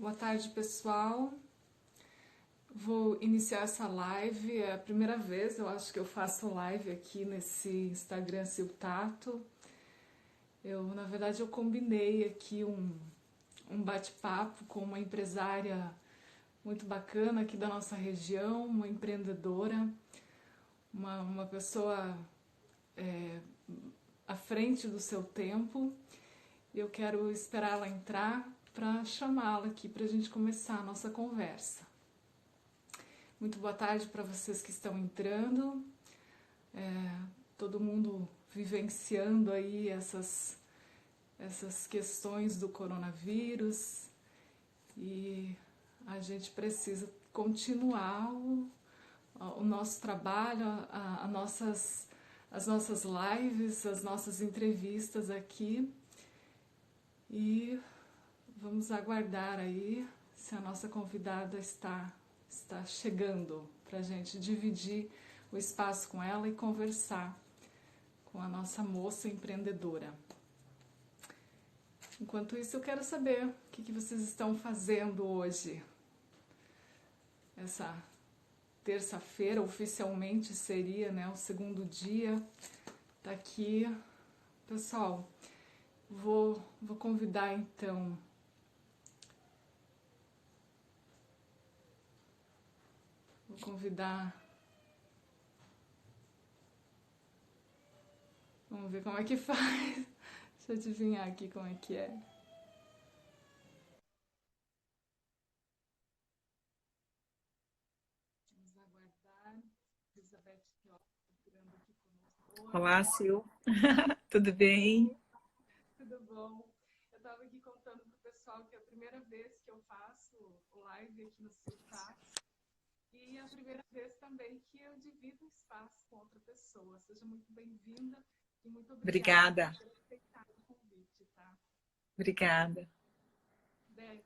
Boa tarde, pessoal. Vou iniciar essa live. É a primeira vez, eu acho que eu faço live aqui nesse Instagram Siltato. Na verdade, eu combinei aqui um bate-papo com uma empresária muito bacana aqui da nossa região, uma empreendedora, uma pessoa à frente do seu tempo. Eu quero esperar ela entrar para chamá-la aqui para a gente começar a nossa conversa. Muito boa tarde para vocês que estão entrando, todo mundo vivenciando aí essas questões do coronavírus e a gente precisa continuar o nosso trabalho, as nossas lives, as nossas entrevistas aqui e vamos aguardar aí se a nossa convidada está chegando para a gente dividir o espaço com ela e conversar com a nossa moça empreendedora. Enquanto isso, eu quero saber o que vocês estão fazendo hoje. Essa terça-feira, oficialmente, seria, né, o segundo dia. Tá aqui. Pessoal, vou convidar, então, vamos ver como é que faz. Deixa eu adivinhar aqui como é que é. Vamos aguardar. Elizabeth entrando aqui conosco. Olá, Sil. Tudo bem? Tudo bom? Eu estava aqui contando para o pessoal que é a primeira vez que eu faço live aqui no Siltato e a primeira vez também que eu divido espaço com outra pessoa. Seja muito bem-vinda e muito obrigada Obrigada. por ter aceitado o convite, tá? Obrigada. Beth,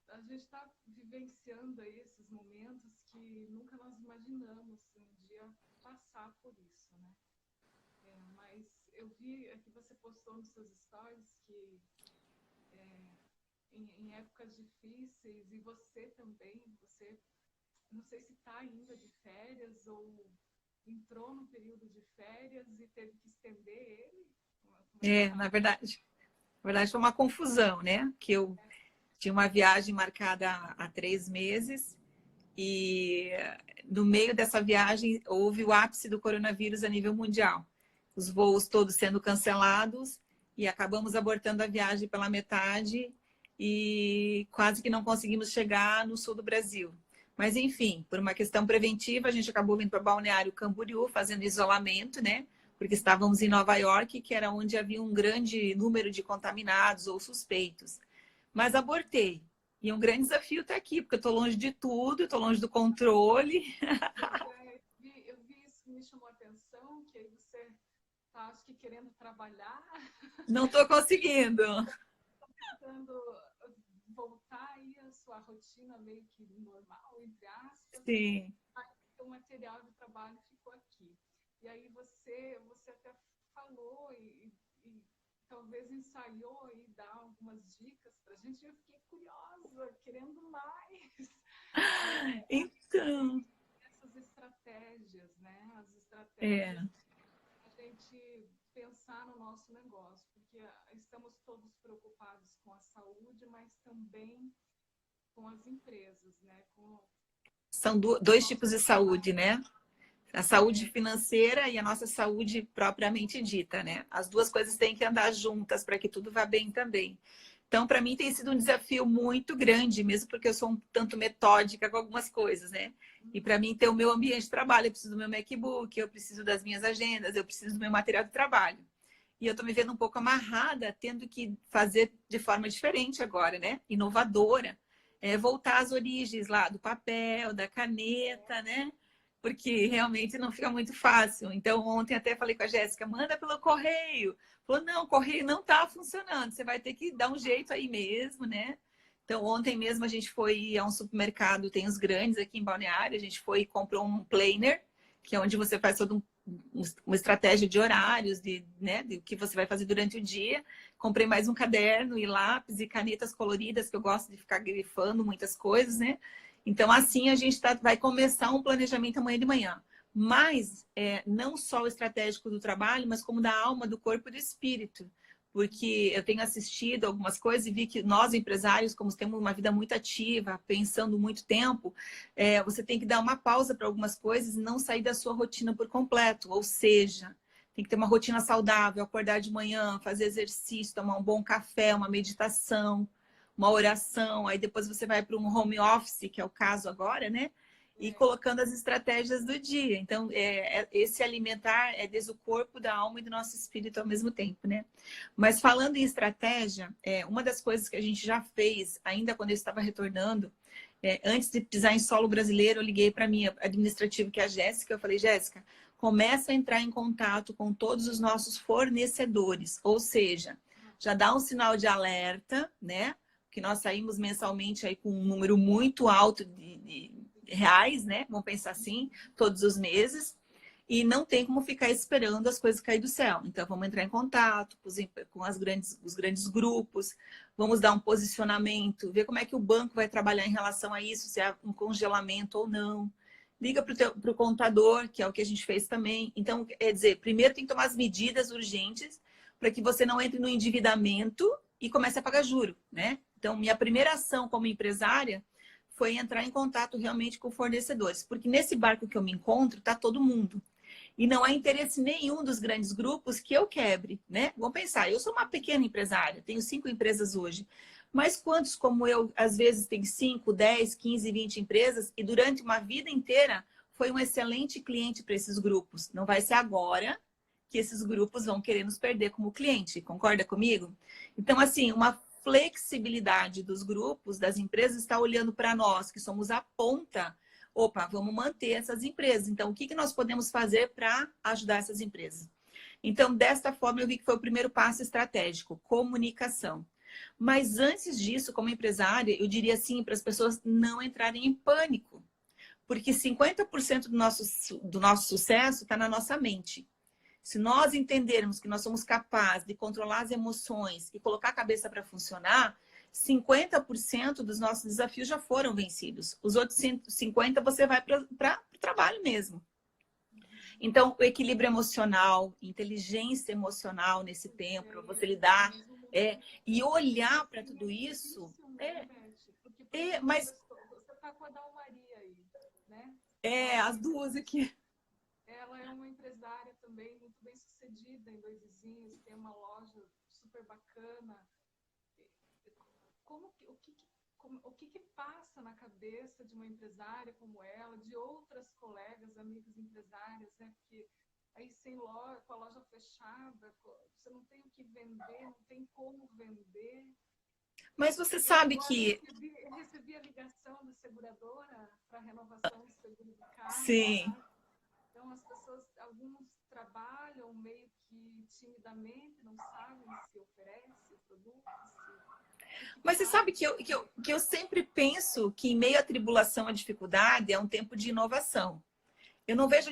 a gente está vivenciando aí esses momentos que nunca nós imaginamos um dia passar por isso, né? Mas eu vi que você postou nos seus stories que em épocas difíceis, e você também, você não sei se está ainda de férias ou entrou no período de férias e teve que estender ele. Como é que tá? Na verdade foi uma confusão, né? Que eu tinha uma viagem marcada há 3 meses e no meio dessa viagem houve o ápice do coronavírus a nível mundial. Os voos todos sendo cancelados e acabamos abortando a viagem pela metade e quase que não conseguimos chegar no sul do Brasil. Mas, enfim, por uma questão preventiva, a gente acabou vindo para Balneário Camboriú, fazendo isolamento, né? Porque estávamos em Nova York, que era onde havia um grande número de contaminados ou suspeitos. Mas abortei. E um grande desafio está aqui, porque eu estou longe de tudo, estou longe do controle. Eu vi isso, me chamou a atenção, que aí você está, acho que, querendo trabalhar. Não estou conseguindo. Tentando voltar aí a sua rotina meio que normal, entre aspas, Sim. mas o material de trabalho ficou aqui. E aí você até falou e talvez ensaiou aí dar algumas dicas para a gente. Eu fiquei curiosa, querendo mais. Então, Essas estratégias, né? As é. estratégias a gente pensar no nosso negócio, porque estamos todos preocupados com a saúde, mas também com as empresas, né? São dois tipos de saúde, né? A saúde financeira e a nossa saúde propriamente dita, né? As duas coisas têm que andar juntas para que tudo vá bem também. Então, para mim tem sido um desafio muito grande, mesmo porque eu sou um tanto metódica com algumas coisas, né? E para mim ter o meu ambiente de trabalho, eu preciso do meu MacBook, eu preciso das minhas agendas, eu preciso do meu material de trabalho. E eu estou me vendo um pouco amarrada, tendo que fazer de forma diferente agora, né? Inovadora. Voltar às origens lá do papel, da caneta, né? Porque realmente não fica muito fácil. Então, ontem até falei com a Jéssica, manda pelo correio. Falou, não, o correio não está funcionando, você vai ter que dar um jeito aí mesmo, né? Então, ontem mesmo a gente foi a um supermercado, tem os grandes aqui em Balneário, a gente foi e comprou um planner, que é onde você faz todo uma estratégia de horários, né, de o que você vai fazer durante o dia. Comprei mais um caderno e lápis e canetas coloridas, que eu gosto de ficar grifando muitas coisas, né? Então, assim, a gente vai começar um planejamento amanhã de manhã. Mas não só o estratégico do trabalho, mas como da alma, do corpo e do espírito. Porque eu tenho assistido algumas coisas e vi que nós, empresários, como temos uma vida muito ativa, pensando muito tempo, você tem que dar uma pausa para algumas coisas e não sair da sua rotina por completo. Ou seja, tem que ter uma rotina saudável, acordar de manhã, fazer exercício, tomar um bom café, uma meditação, uma oração. Aí depois você vai para um home office, que é o caso agora, né? E colocando as estratégias do dia. Então, esse alimentar é desde o corpo, da alma e do nosso espírito ao mesmo tempo, né? Mas falando em estratégia, uma das coisas que a gente já fez, ainda quando eu estava retornando, antes de pisar em solo brasileiro, eu liguei para a minha administrativa, que é a Jéssica, eu falei, Jéssica, começa a entrar em contato com todos os nossos fornecedores, ou seja, já dá um sinal de alerta, né? Que nós saímos mensalmente aí com um número muito alto de reais, né? Vamos pensar assim, todos os meses. E não tem como ficar esperando as coisas cair do céu. Então, vamos entrar em contato com os grandes grupos, vamos dar um posicionamento, ver como é que o banco vai trabalhar em relação a isso, se é um congelamento ou não. Liga para o contador, que é o que a gente fez também. Então, quer dizer, primeiro tem que tomar as medidas urgentes para que você não entre no endividamento e comece a pagar juro, né? Então, minha primeira ação como empresária foi entrar em contato realmente com fornecedores, porque nesse barco que eu me encontro está todo mundo. E não há interesse nenhum dos grandes grupos que eu quebre, né? Vamos pensar, eu sou uma pequena empresária, tenho 5 empresas hoje, mas quantos como eu, às vezes, tem 5, 10, 15, 20 empresas e durante uma vida inteira foi um excelente cliente para esses grupos. Não vai ser agora que esses grupos vão querer nos perder como cliente, concorda comigo? Então, assim, uma flexibilidade dos grupos, das empresas, está olhando para nós, que somos a ponta. Opa, vamos manter essas empresas. Então, o que nós podemos fazer para ajudar essas empresas? Então, desta forma, eu vi que foi o primeiro passo estratégico, comunicação. Mas antes disso, como empresária, eu diria assim, para as pessoas não entrarem em pânico. Porque 50% do nosso sucesso está na nossa mente. Se nós entendermos que nós somos capazes de controlar as emoções e colocar a cabeça para funcionar, 50% dos nossos desafios já foram vencidos. Os outros 50% você vai para o trabalho mesmo. Então, o equilíbrio emocional, inteligência emocional nesse tempo, para você lidar e olhar para tudo isso. Mas você está com a Dalmaria aí, né? As duas aqui. Ela é uma empresária também muito bem sucedida em Dois Vizinhos, tem uma loja super bacana. O que passa na cabeça de uma empresária como ela, de outras colegas, amigas empresárias, né? Porque aí sem loja, com a loja fechada, você não tem o que vender, não tem como vender. Mas você sabe que... Eu recebi a ligação da seguradora para a renovação do seguro do carro. Sim. Sabe? Então, as pessoas, alguns trabalham meio que timidamente, não sabem se oferece o produto. Mas você sabe que eu sempre penso que em meio à tribulação, à dificuldade, é um tempo de inovação. Eu não vejo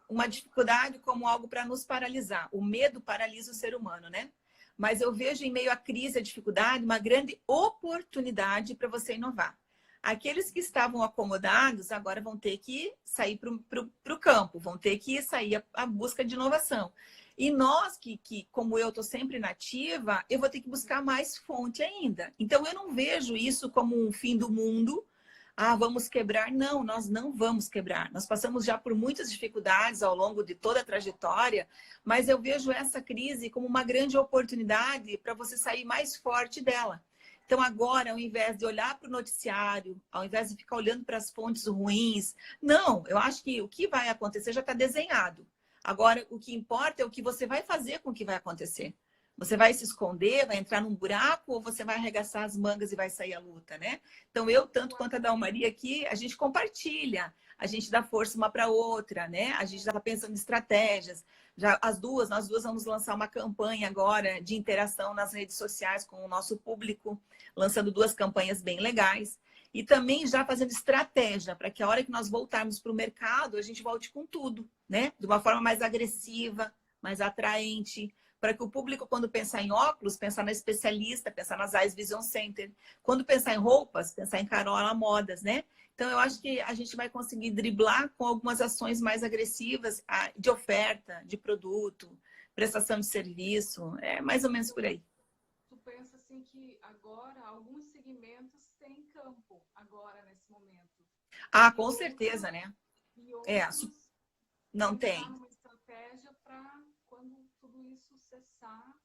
uma dificuldade como algo para nos paralisar. O medo paralisa o ser humano, né? Mas eu vejo em meio à crise, à dificuldade, uma grande oportunidade para você inovar. Aqueles que estavam acomodados agora vão ter que sair para o campo, vão ter que sair à busca de inovação. E nós, que como eu estou sempre nativa, eu vou ter que buscar mais fonte ainda. Então, eu não vejo isso como um fim do mundo. Ah, vamos quebrar. Não, nós não vamos quebrar. Nós passamos já por muitas dificuldades ao longo de toda a trajetória, mas eu vejo essa crise como uma grande oportunidade para você sair mais forte dela. Então, agora, ao invés de olhar para o noticiário, ao invés de ficar olhando para as fontes ruins, não, eu acho que o que vai acontecer já está desenhado. Agora, o que importa é o que você vai fazer com o que vai acontecer. Você vai se esconder, vai entrar num buraco ou você vai arregaçar as mangas e vai sair à luta, né? Então, eu, tanto quanto a Dalmaria aqui, a gente compartilha, a gente dá força uma para outra, né? A gente já está pensando em estratégias. Nós duas vamos lançar uma campanha agora de interação nas redes sociais com o nosso público, lançando 2 campanhas bem legais. e também já fazendo estratégia para que a hora que nós voltarmos para o mercado, a gente volte com tudo, né? De uma forma mais agressiva, mais atraente, para que o público, quando pensar em óculos, pensar na especialista, pensar nas Eyes Vision Center. Quando pensar em roupas, pensar em Carola Modas, né? Então, eu acho que a gente vai conseguir driblar com algumas ações mais agressivas de oferta, de produto, prestação de serviço, é mais ou menos por aí. Tu pensa assim que agora alguns segmentos têm campo agora nesse momento. Ah, E com certeza, né? e É, outros não pensar tem. numa estratégia para quando tudo isso cessar.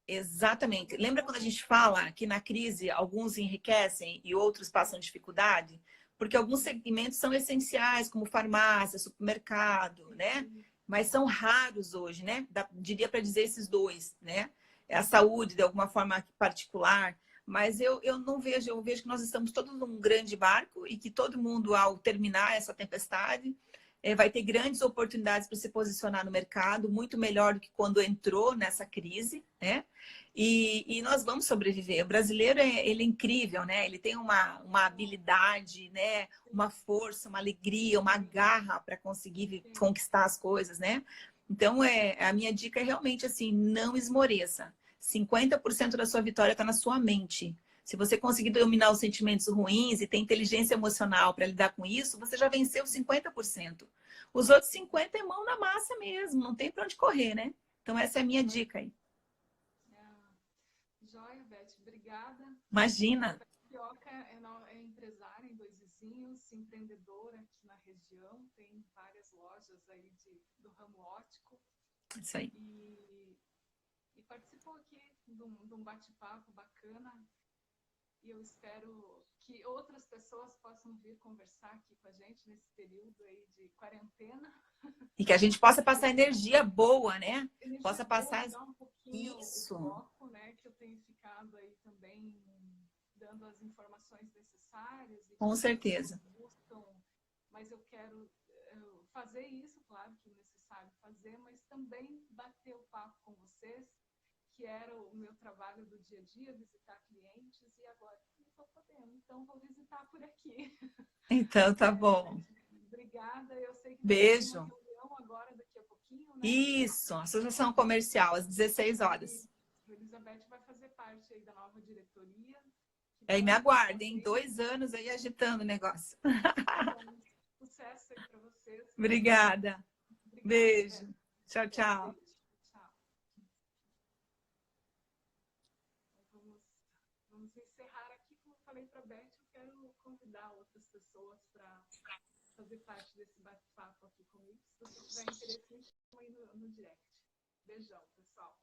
Exatamente. Lembra quando a gente fala que na crise alguns enriquecem e outros passam dificuldade? Porque alguns segmentos são essenciais, como farmácia, supermercado, né? Mas são raros hoje, né? Diria para dizer esses dois, né? É a saúde, de alguma forma particular. Mas eu não vejo, eu vejo que nós estamos todos num grande barco e que todo mundo, ao terminar essa tempestade, vai ter grandes oportunidades para se posicionar no mercado, muito melhor do que quando entrou nessa crise, né? E nós vamos sobreviver. O brasileiro, ele é incrível, né? Ele tem uma habilidade, né? Uma força, uma alegria, uma garra para conseguir conquistar as coisas, né? Então, a minha dica é realmente assim, não esmoreça. 50% da sua vitória está na sua mente. Se você conseguir dominar os sentimentos ruins e ter inteligência emocional para lidar com isso, você já venceu 50%. Os outros 50% é mão na massa mesmo, não tem para onde correr, né? Então, essa é a minha dica aí. Joia, Beth, obrigada. Imagina. A Fioca é empresária em Dois Vizinhos, empreendedora aqui na região, tem várias lojas aí do ramo óptico. Isso aí. E participou aqui de um bate-papo bacana. E eu espero que outras pessoas possam vir conversar aqui com a gente nesse período aí de quarentena. E que a gente possa passar energia boa, né? Energia possa boa, passar mudar um pouquinho isso. o foco, né? Que eu tenho ficado aí também dando as informações necessárias. E Com certeza. buscam, mas eu quero fazer isso, claro que é necessário fazer, mas também bater o papo com vocês, que era o meu trabalho do dia a dia, visitar clientes, e agora não estou podendo, então vou visitar por aqui. Então, tá bom. Obrigada, eu sei que você tem uma Beijo. reunião agora, daqui a pouquinho, né? Isso, associação comercial, às 16 horas. A Elizabeth vai fazer parte aí da nova diretoria. Aí me aguardem, 2 anos aí agitando o negócio. Bom, sucesso aí para vocês. Obrigada. Beijo. Tchau, tchau. Beijo. Tchau. Vamos encerrar aqui. Como eu falei para a Beth, eu quero convidar outras pessoas para fazer parte desse bate-papo aqui comigo. Se você tiver interesse, me chama aí no direct. Beijão, pessoal.